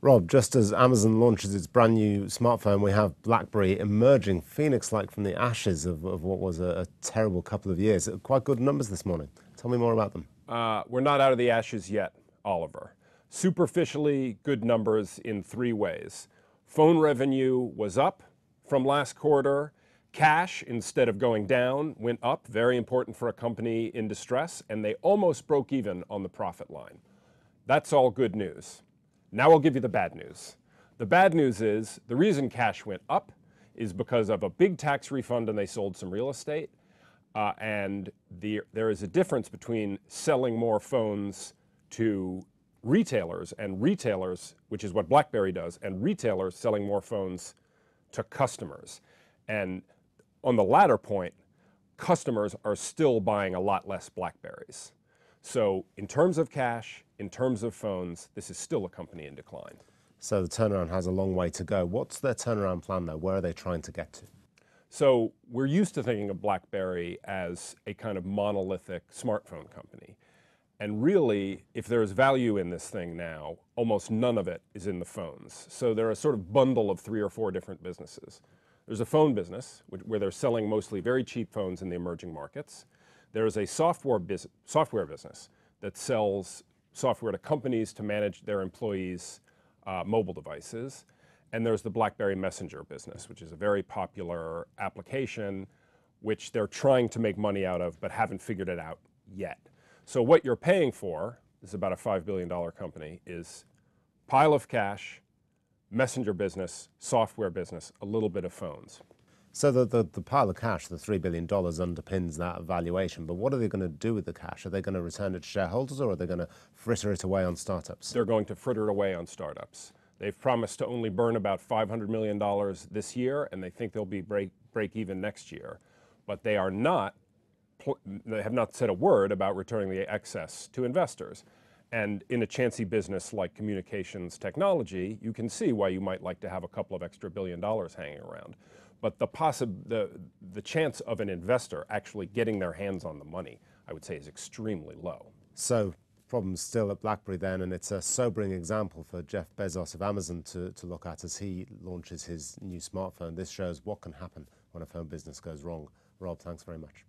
Rob, just as Amazon launches its brand new smartphone, we have BlackBerry emerging phoenix-like from the ashes of what was a terrible couple of years. Quite good numbers this morning. Tell me more about them. We're not out of the ashes yet, Oliver. Superficially, good numbers in three ways. Phone revenue was up from last quarter. Cash, instead of going down, went up. Very important for a company in distress. And they almost broke even on the profit line. That's all good news. Now I'll give you the bad news. The bad news is the reason cash went up is because of a big tax refund and they sold some real estate. There is a difference between selling more phones to retailers, which is what BlackBerry does, and retailers selling more phones to customers. And on the latter point, customers are still buying a lot less BlackBerries. So in terms of cash, in terms of phones, this is still a company in decline. So the turnaround has a long way to go. What's their turnaround plan, though? Where are they trying to get to? So we're used to thinking of BlackBerry as a kind of monolithic smartphone company. And really, if there's value in this thing now, almost none of it is in the phones. So they're a sort of bundle of 3 or 4 different businesses. There's a phone business, where they're selling mostly very cheap phones in the emerging markets. There is a software business that sells software to companies to manage their employees' mobile devices. And there's the BlackBerry Messenger business, which is a very popular application, which they're trying to make money out of, but haven't figured it out yet. So what you're paying for, this is about a $5 billion company, is pile of cash, messenger business, software business, a little bit of phones. So the pile of cash, the $3 billion, underpins that valuation. But what are they going to do with the cash? Are they going to return it to shareholders, or are they going to fritter it away on startups? They're going to fritter it away on startups. They've promised to only burn about $500 million this year, and they think they'll be break even next year. But they have not said a word about returning the excess to investors. And in a chancy business like communications technology, you can see why you might like to have a couple of extra $1 billion hanging around. But the chance of an investor actually getting their hands on the money, I would say, is extremely low. So problems still at BlackBerry then, and it's a sobering example for Jeff Bezos of Amazon to look at as he launches his new smartphone. This shows what can happen when a phone business goes wrong. Rob, thanks very much.